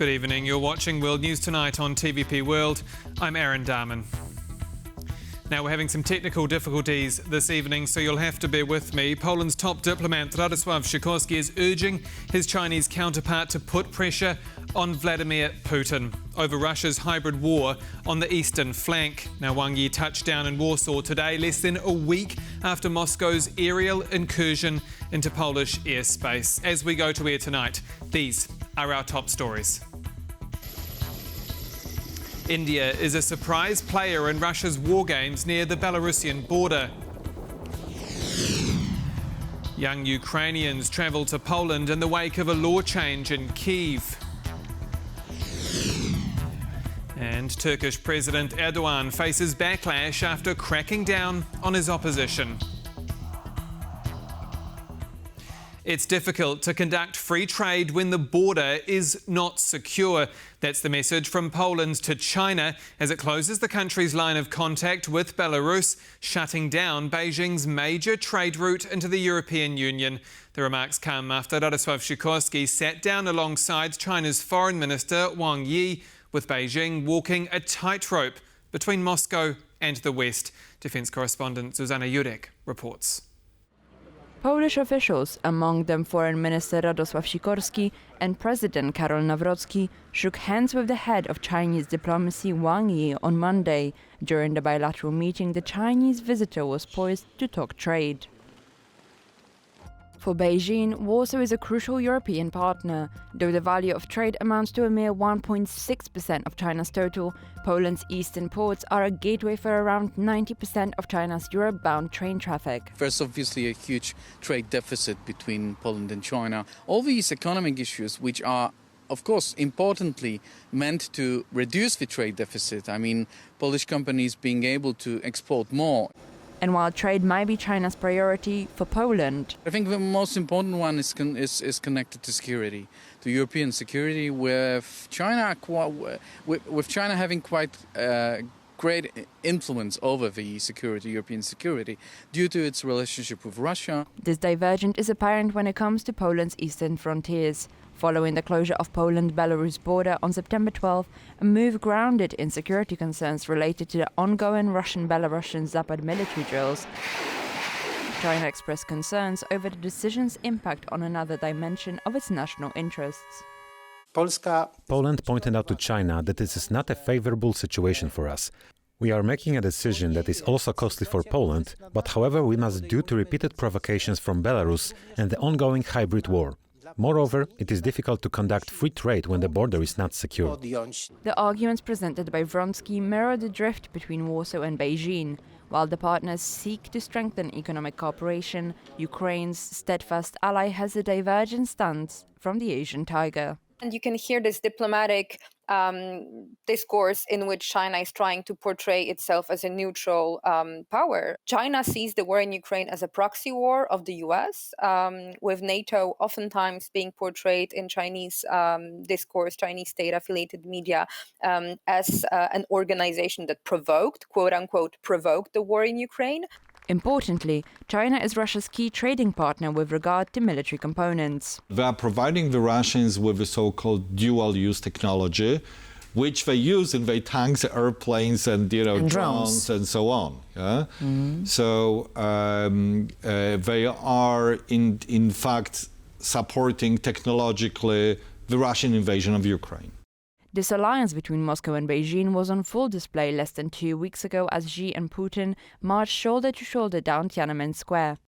Good evening. You're watching World News Tonight on TVP World. I'm Aaron Darman. Now, we're having some technical difficulties this evening, so you'll have to bear with me. Poland's top diplomat, Radoslaw Sikorski, is urging his Chinese counterpart to put pressure on Vladimir Putin over Russia's hybrid war on the eastern flank. Now, Wang Yi touched down in Warsaw today, less than a week after Moscow's aerial incursion into Polish airspace. As we go to air tonight, these are our top stories. India is a surprise player in Russia's war games near the Belarusian border. Young Ukrainians travel to Poland in the wake of a law change in Kyiv. And Turkish President Erdogan faces backlash after cracking down on his opposition. It's difficult to conduct free trade when the border is not secure. That's the message from Poland to China as it closes the country's line of contact with Belarus, shutting down Beijing's major trade route into the European Union. The remarks come after Radoslaw Sikorski sat down alongside China's Foreign Minister Wang Yi, with Beijing walking a tightrope between Moscow and the West. Defence correspondent Zuzana Jurek reports. Polish officials, among them Foreign Minister Radoslaw Sikorski and President Karol Nawrocki, shook hands with the head of Chinese diplomacy Wang Yi on Monday. During the bilateral meeting, the Chinese visitor was poised to talk trade. For Beijing, Warsaw is a crucial European partner. Though the value of trade amounts to a mere 1.6% of China's total, Poland's eastern ports are a gateway for around 90% of China's Europe-bound train traffic. There's obviously a huge trade deficit between Poland and China. All these economic issues, which are of course, importantly meant to reduce the trade deficit. I mean, Polish companies being able to export more. And while trade might be China's priority, for Poland, I think the most important one is connected to security, to European security, with China having quite great influence over the security, European security, due to its relationship with Russia. This divergence is apparent when it comes to Poland's eastern frontiers. Following the closure of Poland-Belarus border on September 12, a move grounded in security concerns related to the ongoing Russian-Belarusian Zapad military drills. China expressed concerns over the decision's impact on another dimension of its national interests. Poland pointed out to China that this is not a favorable situation for us. We are making a decision that is also costly for Poland, but however we must due to repeated provocations from Belarus and the ongoing hybrid war. Moreover, it is difficult to conduct free trade when the border is not secure. The arguments presented by Vronsky mirror the drift between Warsaw and Beijing. While the partners seek to strengthen economic cooperation, Ukraine's steadfast ally has a divergent stance from the Asian tiger. And you can hear this diplomatic discourse in which China is trying to portray itself as a neutral power. China sees the war in Ukraine as a proxy war of the US, with NATO oftentimes being portrayed in Chinese discourse, Chinese state-affiliated media, as an organization that provoked, quote-unquote, provoked the war in Ukraine. Importantly, China is Russia's key trading partner with regard to military components. They are providing the Russians with the so-called dual-use technology, which they use in their tanks, airplanes, and drones and so on. Yeah? Mm-hmm. So they are in fact supporting technologically the Russian invasion of Ukraine. This alliance between Moscow and Beijing was on full display less than 2 weeks ago as Xi and Putin marched shoulder to shoulder down Tiananmen Square.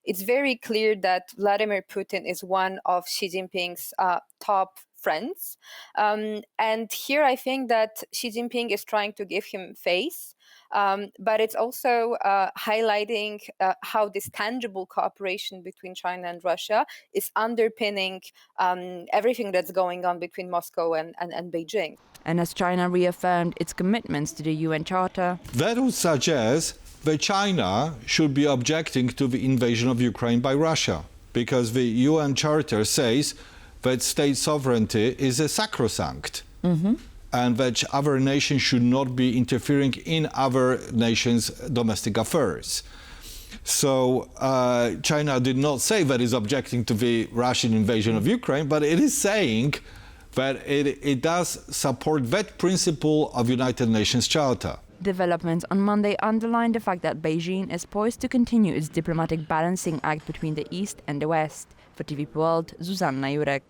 It's very clear that Vladimir Putin is one of Xi Jinping's top friends. And here I think that Xi Jinping is trying to give him face. But it's also highlighting how this tangible cooperation between China and Russia is underpinning everything that's going on between Moscow and Beijing. And as China reaffirmed its commitments to the UN Charter, that would suggest that China should be objecting to the invasion of Ukraine by Russia, because the UN Charter says that state sovereignty is a sacrosanct. Mm-hmm. And that other nations should not be interfering in other nations' domestic affairs. So China did not say that it's objecting to the Russian invasion of Ukraine, but it is saying that it does support that principle of United Nations Charter. Developments on Monday underlined the fact that Beijing is poised to continue its diplomatic balancing act between the East and the West. For TVP World, Zuzanna Jurek.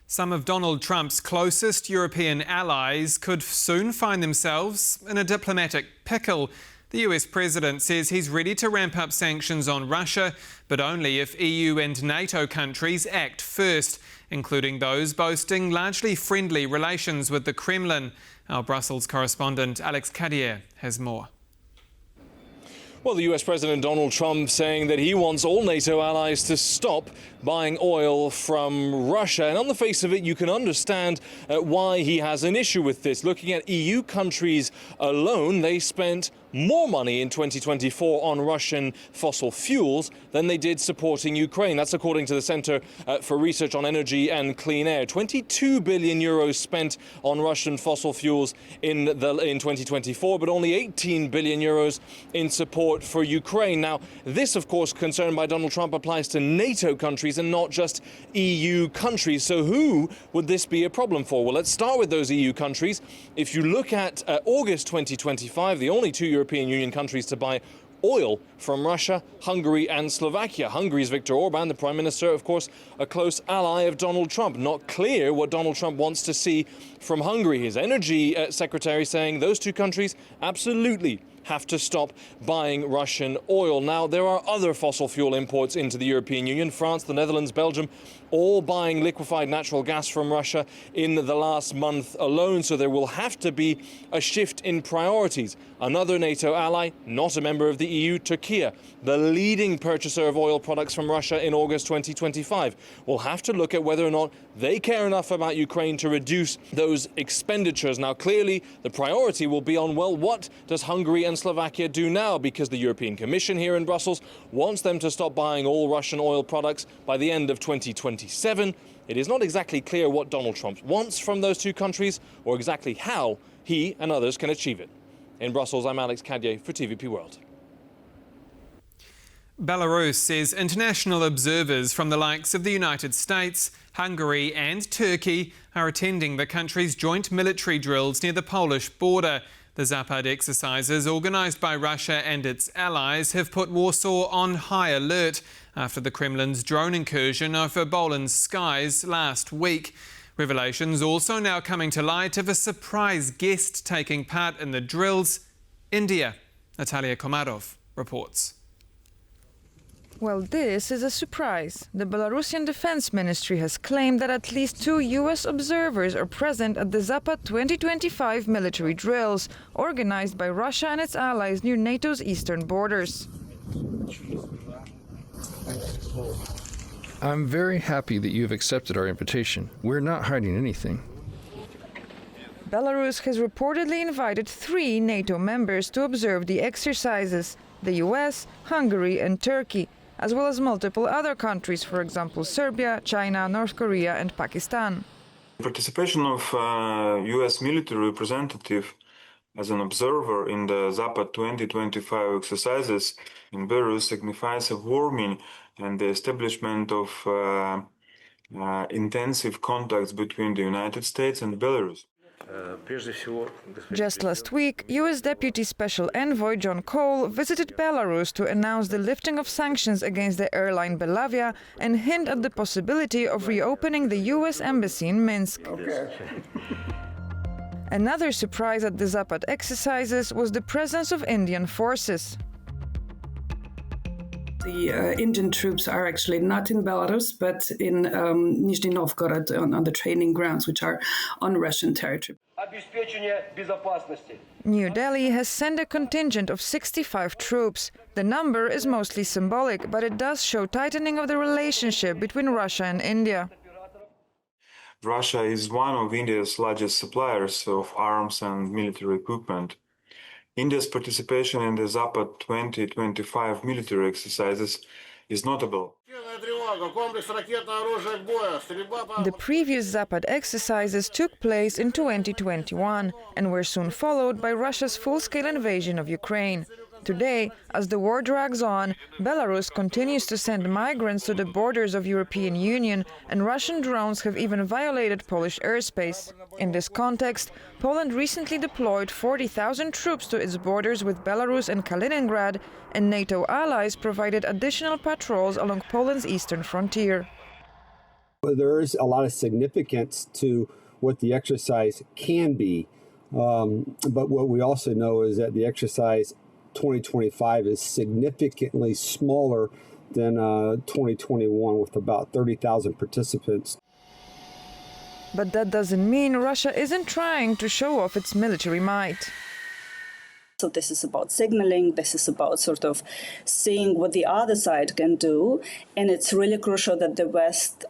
Some of Donald Trump's closest European allies could soon find themselves in a diplomatic pickle. The US president says he's ready to ramp up sanctions on Russia, but only if EU and NATO countries act first, including those boasting largely friendly relations with the Kremlin. Our Brussels correspondent Alex Cadier has more. Well, the US President Donald Trump saying that he wants all NATO allies to stop buying oil from Russia. And on the face of it, you can understand why he has an issue with this. Looking at EU countries alone, they spent more money in 2024 on Russian fossil fuels than they did supporting Ukraine. That's according to the Center for Research on Energy and Clean Air. 22 billion euros spent on Russian fossil fuels in 2024, but only 18 billion euros in support for Ukraine. Now, this, of course, concern by Donald Trump applies to NATO countries and not just EU countries. So who would this be a problem for? Well, let's start with those EU countries. If you look at August 2025, the only two European Union countries to buy oil from Russia, Hungary and Slovakia. Hungary's Viktor Orban, the Prime Minister, of course, a close ally of Donald Trump. Not clear what Donald Trump wants to see from Hungary. His energy secretary saying those two countries absolutely have to stop buying Russian oil. Now, there are other fossil fuel imports into the European Union. France, the Netherlands, Belgium, all buying liquefied natural gas from Russia in the last month alone. So there will have to be a shift in priorities. Another NATO ally, not a member of the EU, Turkey, the leading purchaser of oil products from Russia in August 2025, will have to look at whether or not they care enough about Ukraine to reduce those expenditures. Now, clearly, the priority will be on, well, what does Hungary and Slovakia do now? Because the European Commission here in Brussels wants them to stop buying all Russian oil products by the end of 2027. It is not exactly clear what Donald Trump wants from those two countries or exactly how he and others can achieve it. In Brussels, I'm Alex Cadier for TVP World. Belarus says international observers from the likes of the United States, Hungary and Turkey are attending the country's joint military drills near the Polish border. The Zapad exercises, organised by Russia and its allies, have put Warsaw on high alert after the Kremlin's drone incursion over Poland's skies last week. Revelations also now coming to light of a surprise guest taking part in the drills. India. Natalia Komarov reports. Well, this is a surprise. The Belarusian Defense Ministry has claimed that at least 2 U.S. observers are present at the Zapad 2025 military drills, organized by Russia and its allies near NATO's eastern borders. I'm very happy that you have accepted our invitation. We're not hiding anything. Belarus has reportedly invited 3 NATO members to observe the exercises: the US, Hungary and Turkey, as well as multiple other countries, for example Serbia, China, North Korea and Pakistan. Participation of US military representative as an observer in the Zapad 2025 exercises in Belarus signifies a warming and the establishment of intensive contacts between the United States and Belarus. Just last week, U.S. Deputy Special Envoy John Cole visited Belarus to announce the lifting of sanctions against the airline Belavia and hint at the possibility of reopening the U.S. embassy in Minsk. Another surprise at the Zapad exercises was the presence of Indian forces. The Indian troops are actually not in Belarus, but in Nizhny Novgorod on the training grounds, which are on Russian territory. New Delhi has sent a contingent of 65 troops. The number is mostly symbolic, but it does show tightening of the relationship between Russia and India. Russia is one of India's largest suppliers of arms and military equipment. India's participation in the Zapad 2025 military exercises is notable. The previous Zapad exercises took place in 2021 and were soon followed by Russia's full-scale invasion of Ukraine. Today, as the war drags on, Belarus continues to send migrants to the borders of European Union, and Russian drones have even violated Polish airspace. In this context, Poland recently deployed 40,000 troops to its borders with Belarus and Kaliningrad, and NATO allies provided additional patrols along Poland's eastern frontier. There is a lot of significance to what the exercise can be, but what we also know is that the exercise 2025 is significantly smaller than 2021, with about 30,000 participants. But that doesn't mean Russia isn't trying to show off its military might. So this is about signaling, this is about sort of seeing what the other side can do, and it's really crucial that the West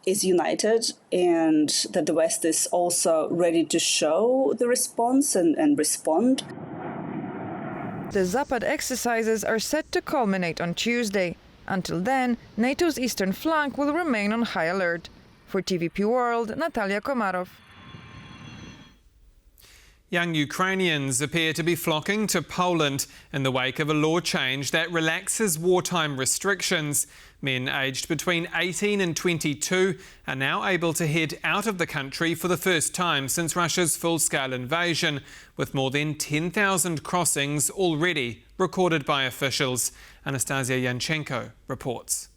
is united and that the West is also ready to show the response and respond. The Zapad exercises are set to culminate on Tuesday. Until then, NATO's eastern flank will remain on high alert. For TVP World, Natalia Komarov. Young Ukrainians appear to be flocking to Poland in the wake of a law change that relaxes wartime restrictions. Men aged between 18 and 22 are now able to head out of the country for the first time since Russia's full-scale invasion, with more than 10,000 crossings already recorded by officials. Anastasia Yanchenko reports.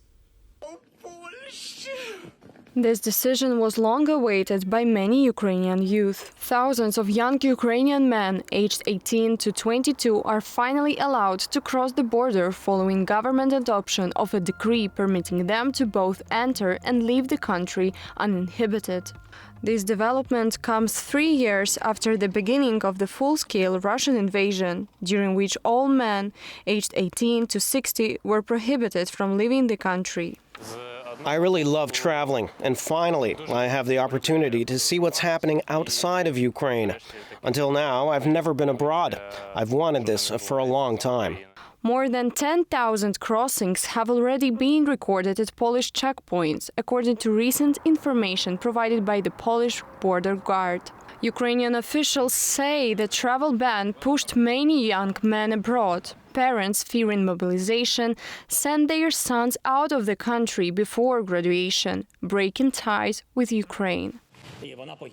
This decision was long awaited by many Ukrainian youth. Thousands of young Ukrainian men aged 18 to 22 are finally allowed to cross the border following government adoption of a decree permitting them to both enter and leave the country uninhibited. This development comes 3 years after the beginning of the full-scale Russian invasion, during which all men aged 18 to 60 were prohibited from leaving the country. I really love traveling, and finally, I have the opportunity to see what's happening outside of Ukraine. Until now, I've never been abroad. I've wanted this for a long time. More than 10,000 crossings have already been recorded at Polish checkpoints, according to recent information provided by the Polish border guard. Ukrainian officials say the travel ban pushed many young men abroad. Parents, fearing mobilization, sent their sons out of the country before graduation, breaking ties with Ukraine.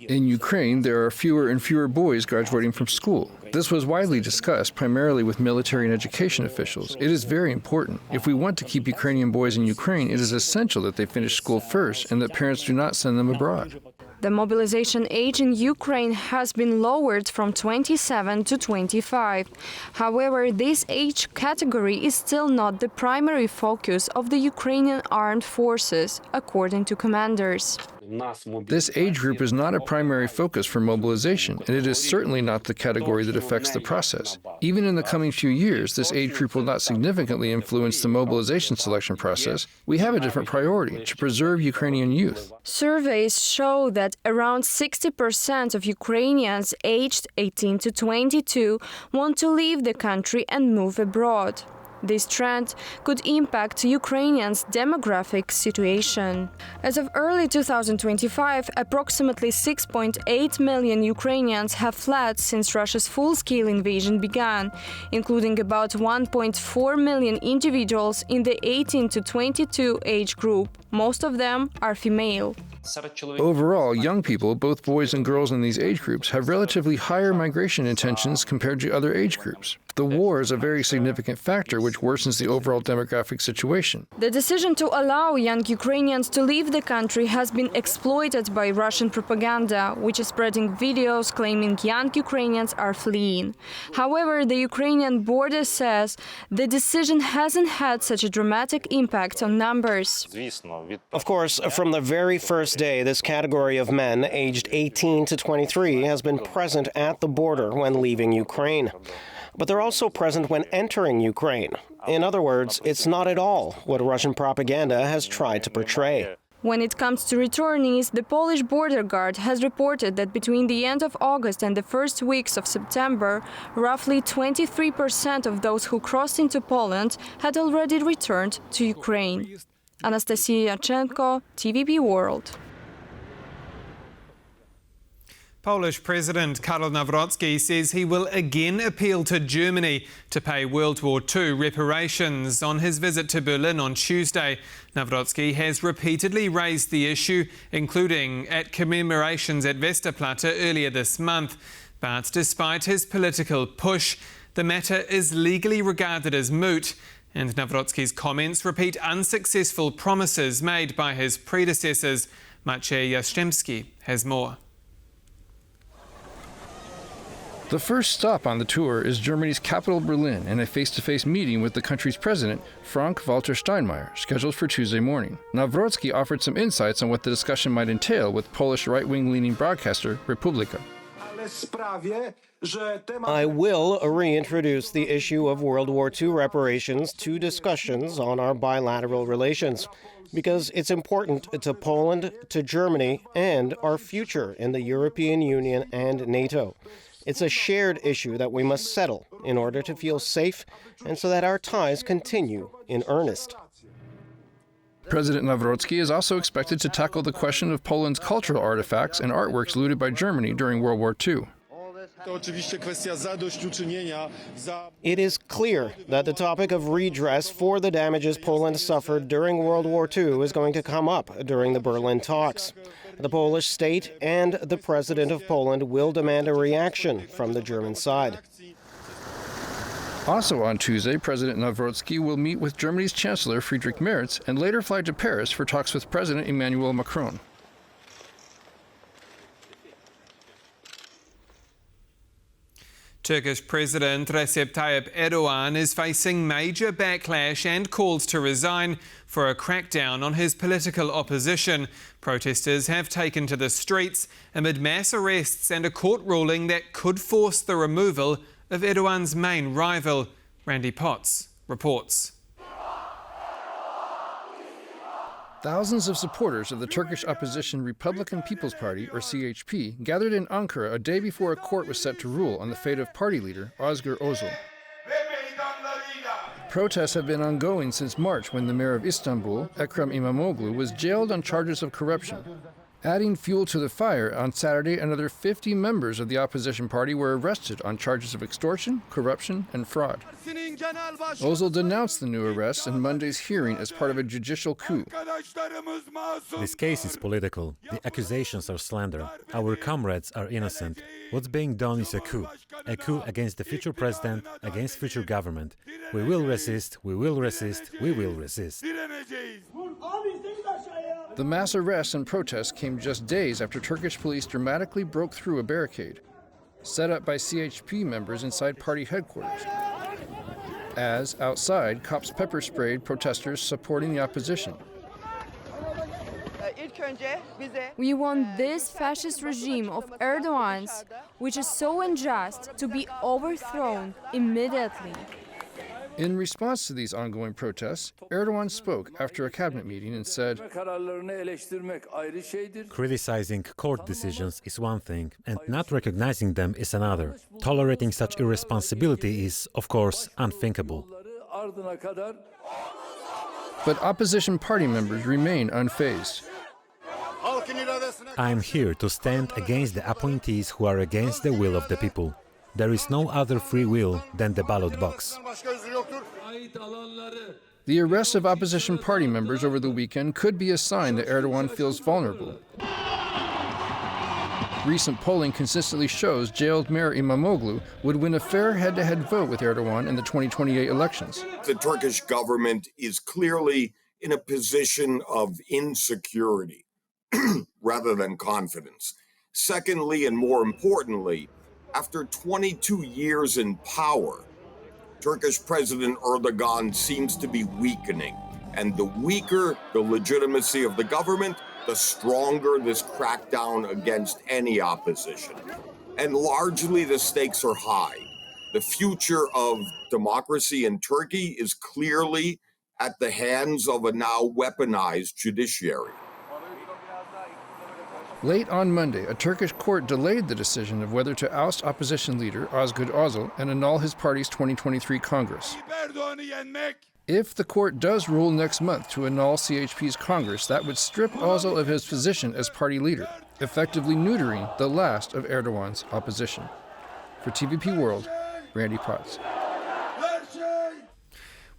In Ukraine, there are fewer and fewer boys graduating from school. This was widely discussed, primarily with military and education officials. It is very important. If we want to keep Ukrainian boys in Ukraine, it is essential that they finish school first and that parents do not send them abroad. The mobilization age in Ukraine has been lowered from 27 to 25. However, this age category is still not the primary focus of the Ukrainian armed forces, according to commanders. This age group is not a primary focus for mobilization, and it is certainly not the category that affects the process. Even in the coming few years, this age group will not significantly influence the mobilization selection process. We have a different priority: to preserve Ukrainian youth. Surveys show that around 60% of Ukrainians aged 18 to 22 want to leave the country and move abroad. This trend could impact Ukrainians' demographic situation. As of early 2025, approximately 6.8 million Ukrainians have fled since Russia's full-scale invasion began, including about 1.4 million individuals in the 18 to 22 age group. Most of them are female. Overall, young people, both boys and girls in these age groups, have relatively higher migration intentions compared to other age groups. The war is a very significant factor which worsens the overall demographic situation. The decision to allow young Ukrainians to leave the country has been exploited by Russian propaganda, which is spreading videos claiming young Ukrainians are fleeing. However, the Ukrainian border says the decision hasn't had such a dramatic impact on numbers. Of course, from the very first day, this category of men aged 18 to 23 has been present at the border when leaving Ukraine. But they're also present when entering Ukraine. In other words, it's not at all what Russian propaganda has tried to portray. When it comes to returnees, the Polish border guard has reported that between the end of August and the first weeks of September, roughly 23% of those who crossed into Poland had already returned to Ukraine. Anastasia Yanchenko, TVP World. Polish President Karol Nawrocki says he will again appeal to Germany to pay World War II reparations. On his visit to Berlin on Tuesday, Nawrocki has repeatedly raised the issue, including at commemorations at Westerplatte earlier this month. But despite his political push, the matter is legally regarded as moot, and Nawrocki's comments repeat unsuccessful promises made by his predecessors. Maciej Jastrzębski has more. The first stop on the tour is Germany's capital, Berlin, and a face-to-face meeting with the country's president, Frank-Walter Steinmeier, scheduled for Tuesday morning. Nawrocki offered some insights on what the discussion might entail with Polish right-wing-leaning broadcaster Republika. I will reintroduce the issue of World War II reparations to discussions on our bilateral relations, because it's important to Poland, to Germany, and our future in the European Union and NATO. It's a shared issue that we must settle in order to feel safe and so that our ties continue in earnest. President Nawrocki is also expected to tackle the question of Poland's cultural artifacts and artworks looted by Germany during World War II. It is clear that the topic of redress for the damages Poland suffered during World War II is going to come up during the Berlin talks. The Polish state and the President of Poland will demand a reaction from the German side. Also on Tuesday, President Nawrocki will meet with Germany's Chancellor Friedrich Merz and later fly to Paris for talks with President Emmanuel Macron. Turkish President Recep Tayyip Erdogan is facing major backlash and calls to resign for a crackdown on his political opposition. Protesters have taken to the streets amid mass arrests and a court ruling that could force the removal of Erdogan's main rival. Randy Potts reports. Thousands of supporters of the Turkish opposition Republican People's Party, or CHP, gathered in Ankara a day before a court was set to rule on the fate of party leader Özgür Özel. Protests have been ongoing since March, when the mayor of Istanbul, Ekrem İmamoğlu, was jailed on charges of corruption. Adding fuel to the fire, on Saturday, another 50 members of the opposition party were arrested on charges of extortion, corruption, and fraud. Özel denounced the new arrests in Monday's hearing as part of a judicial coup. This case is political. The accusations are slander. Our comrades are innocent. What's being done is a coup against the future president, against future government. We will resist, we will resist, we will resist. The mass arrests and protests came just days after Turkish police dramatically broke through a barricade set up by CHP members inside party headquarters. As, outside, cops pepper sprayed protesters supporting the opposition. We want this fascist regime of Erdogan's, which is so unjust, to be overthrown immediately. In response to these ongoing protests, Erdogan spoke after a cabinet meeting and said, "Criticizing court decisions is one thing, and not recognizing them is another. Tolerating such irresponsibility is, of course, unthinkable." But opposition party members remain unfazed. I am here to stand against the appointees who are against the will of the people. There is no other free will than the ballot box. The arrest of opposition party members over the weekend could be a sign that Erdogan feels vulnerable. Recent polling consistently shows jailed Mayor İmamoğlu would win a fair head-to-head vote with Erdogan in the 2028 elections. The Turkish government is clearly in a position of insecurity rather than confidence. Secondly, and more importantly, after 22 years in power, Turkish President Erdogan seems to be weakening. And the weaker the legitimacy of the government, the stronger this crackdown against any opposition. And largely the stakes are high. The future of democracy in Turkey is clearly at the hands of a now weaponized judiciary. Late on Monday, a Turkish court delayed the decision of whether to oust opposition leader Özgür Özel and annul his party's 2023 Congress. If the court does rule next month to annul CHP's Congress, that would strip Özel of his position as party leader. effectively neutering the last of Erdogan's opposition. For TVP World, Randy Potts.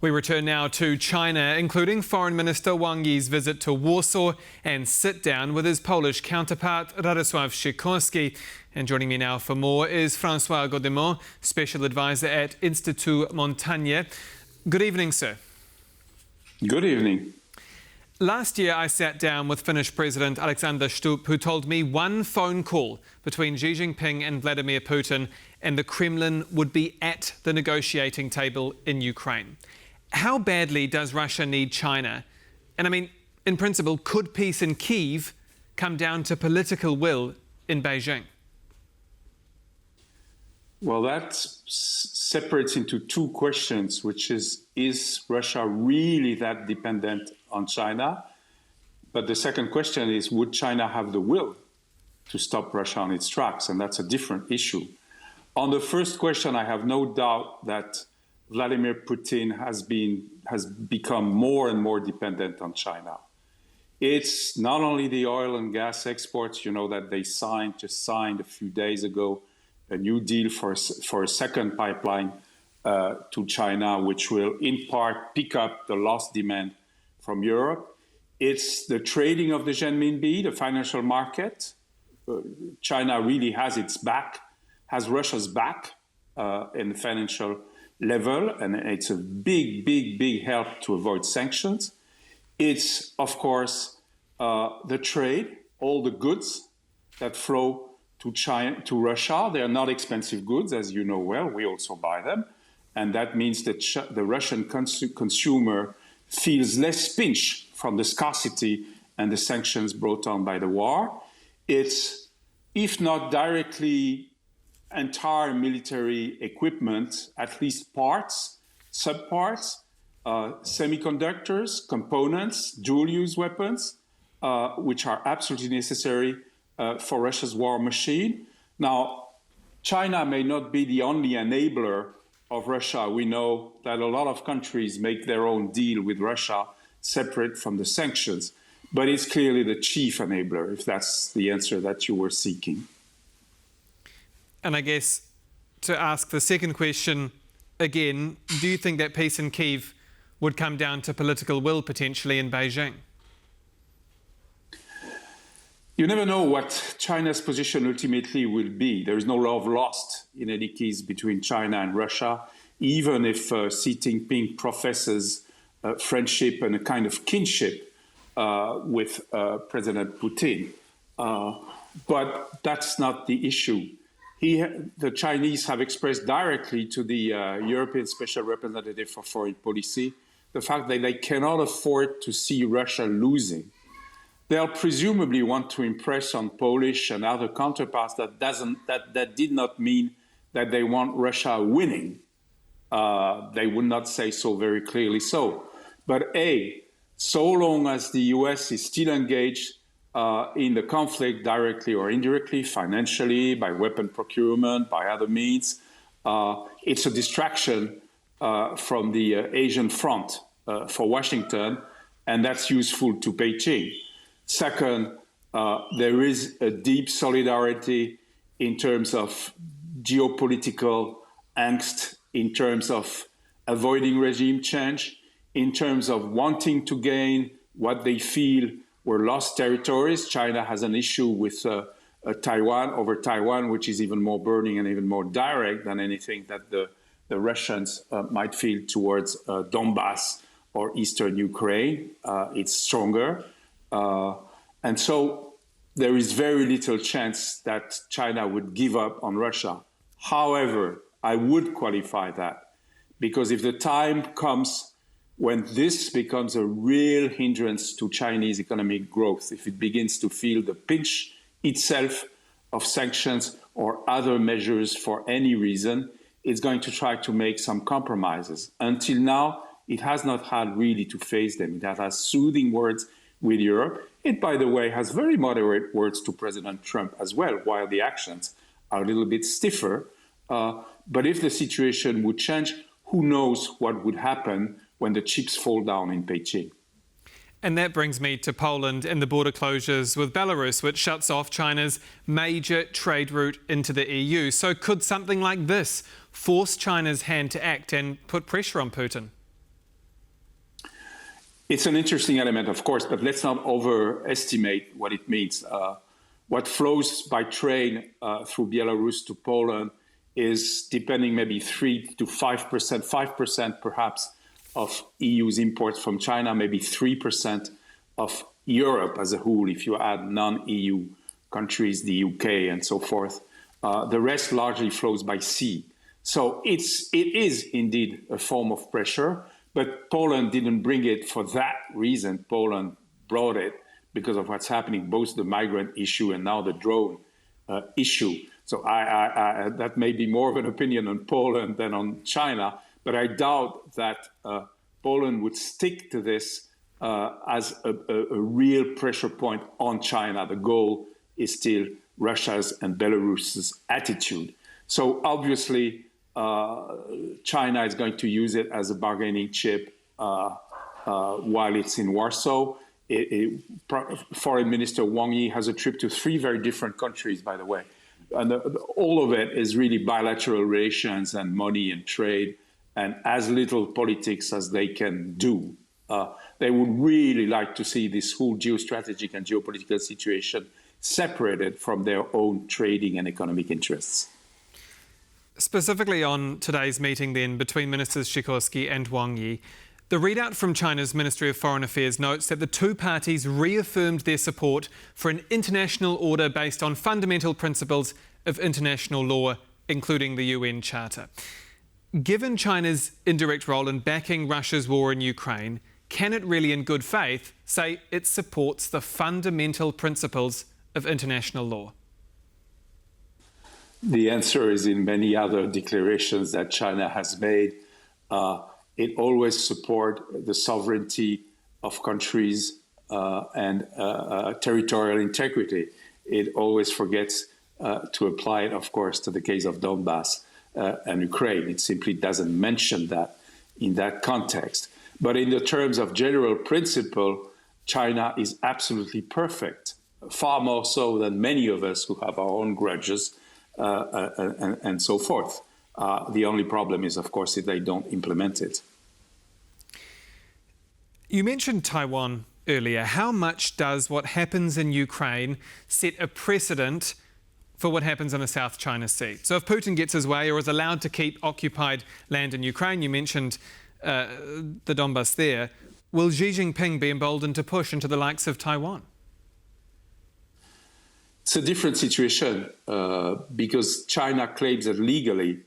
We return now to China, including Foreign Minister Wang Yi's visit to Warsaw and sit down with his Polish counterpart Radoslaw Sikorski. And joining me now for more is François Godemont, Special Advisor at Institut Montaigne. Good evening, sir. Good evening. Last year, I sat down with Finnish President Alexander Stubb, who told me one phone call between Xi Jinping and Vladimir Putin and the Kremlin would be at the negotiating table in Ukraine. How badly does Russia need China? And I mean, in principle, could peace in Kyiv come down to political will in Beijing? Well, that separates into two questions, which is Russia really that dependent on China? But the second question is, would China have the will to stop Russia on its tracks? And that's a different issue. On the first question, I have no doubt that Vladimir Putin has become more and more dependent on China. It's not only the oil and gas exports, you know, that they just signed a few days ago, a new deal for a second pipeline to China, which will in part pick up the lost demand from Europe. It's the trading of the renminbi, the financial market. China really has Russia's back in the financial level, and it's a big help to avoid sanctions. It's, of course, the trade, all the goods that flow to Russia. They are not expensive goods, as you know well. We also buy them. And that means that the Russian consumer feels less pinched from the scarcity and the sanctions brought on by the war. It's, if not directly entire military equipment, at least parts, subparts, semiconductors, components, dual-use weapons, which are absolutely necessary for Russia's war machine. Now, China may not be the only enabler of Russia. We know that a lot of countries make their own deal with Russia separate from the sanctions, but it's clearly the chief enabler, if that's the answer that you were seeking. And I guess to ask the second question again, do you think that peace in Kyiv would come down to political will potentially in Beijing? You never know what China's position ultimately will be. There is no love lost in any case between China and Russia, even if Xi Jinping professes friendship and a kind of kinship with President Putin. But that's not the issue. The Chinese have expressed directly to the European Special Representative for Foreign Policy the fact that they cannot afford to see Russia losing. They'll presumably want to impress on Polish and other counterparts that did not mean that they want Russia winning. They would not say so very clearly so. But so long as the US is still engaged in the conflict directly or indirectly, financially, by weapon procurement, by other means, it's a distraction from the Asian front for Washington, and that's useful to Beijing. Second, there is a deep solidarity in terms of geopolitical angst, in terms of avoiding regime change, in terms of wanting to gain what they feel were lost territories. China has an issue with Taiwan, which is even more burning and even more direct than anything that the Russians might feel towards Donbass or eastern Ukraine. It's stronger. And so there is very little chance that China would give up on Russia. However, I would qualify that, because if the time comes when this becomes a real hindrance to Chinese economic growth, if it begins to feel the pinch itself of sanctions or other measures for any reason, it's going to try to make some compromises. Until now, it has not had really to face them. It has soothing words with Europe. It, by the way, has very moderate words to President Trump as well, while the actions are a little bit stiffer. But if the situation would change, who knows what would happen when the chips fall down in Beijing. And that brings me to Poland and the border closures with Belarus, which shuts off China's major trade route into the EU. So could something like this force China's hand to act and put pressure on Putin? It's an interesting element, of course, but let's not overestimate what it means. What flows by train through Belarus to Poland is, depending maybe 3 to 5%, 5% perhaps, of EU's imports from China, maybe 3% of Europe as a whole, if you add non-EU countries, the UK and so forth. The rest largely flows by sea. So it is indeed a form of pressure, but Poland didn't bring it for that reason. Poland brought it because of what's happening, both the migrant issue and now the drone issue. So that may be more of an opinion on Poland than on China, but I doubt that Poland would stick to this as a real pressure point on China. The goal is still Russia's and Belarus's attitude. So obviously, China is going to use it as a bargaining chip while it's in Warsaw. Foreign Minister Wang Yi has a trip to 3 very different countries, by the way. And all of it is really bilateral relations and money and trade, and as little politics as they can do. They would really like to see this whole geostrategic and geopolitical situation separated from their own trading and economic interests. Specifically on today's meeting then between Ministers Sikorski and Wang Yi, the readout from China's Ministry of Foreign Affairs notes that the two parties reaffirmed their support for an international order based on fundamental principles of international law, including the UN Charter. Given China's indirect role in backing Russia's war in Ukraine, can it really in good faith say it supports the fundamental principles of international law? The answer is in many other declarations that China has made. It always supports the sovereignty of countries and territorial integrity. It always forgets to apply it, of course, to the case of Donbass and Ukraine. It simply doesn't mention that in that context. But in the terms of general principle, China is absolutely perfect, far more so than many of us who have our own grudges and so forth. The only problem is, of course, if they don't implement it. You mentioned Taiwan earlier. How much does what happens in Ukraine set a precedent for what happens in the South China Sea? So if Putin gets his way or is allowed to keep occupied land in Ukraine, you mentioned the Donbass there, will Xi Jinping be emboldened to push into the likes of Taiwan? It's a different situation because China claims that legally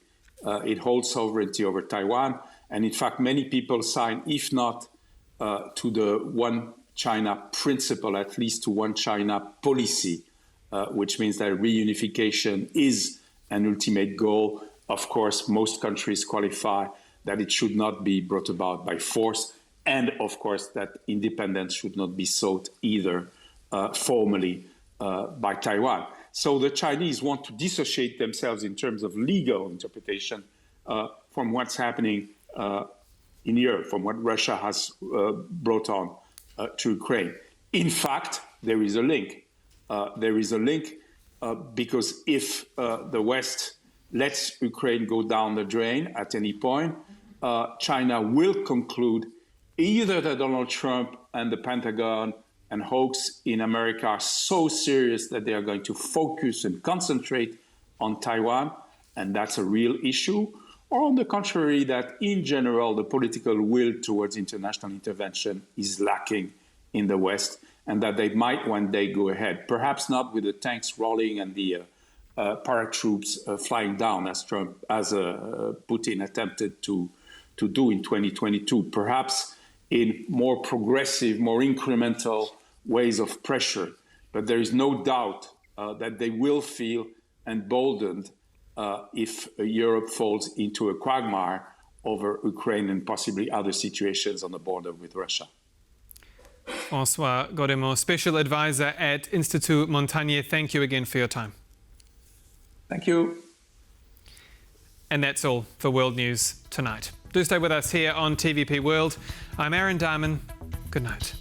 it holds sovereignty over Taiwan. And in fact, many people sign, if not to the one China principle, at least to one China policy, which means that reunification is an ultimate goal. Of course, most countries qualify that it should not be brought about by force. And of course, that independence should not be sought either formally by Taiwan. So the Chinese want to dissociate themselves in terms of legal interpretation from what's happening in Europe, from what Russia has brought on to Ukraine. In fact, there is a link. There is a link because if the West lets Ukraine go down the drain at any point, China will conclude either that Donald Trump and the Pentagon and hoax in America are so serious that they are going to focus and concentrate on Taiwan, and that's a real issue, or on the contrary, that in general, the political will towards international intervention is lacking in the West, and that they might one day go ahead, perhaps not with the tanks rolling and the paratroops flying down as Putin attempted to do in 2022, perhaps in more progressive, more incremental ways of pressure. But there is no doubt that they will feel emboldened if Europe falls into a quagmire over Ukraine and possibly other situations on the border with Russia. François Godemont, Special Advisor at Institut Montagnier, thank you again for your time. Thank you. And that's all for World News Tonight. Do stay with us here on TVP World. I'm Aaron Darman. Good night.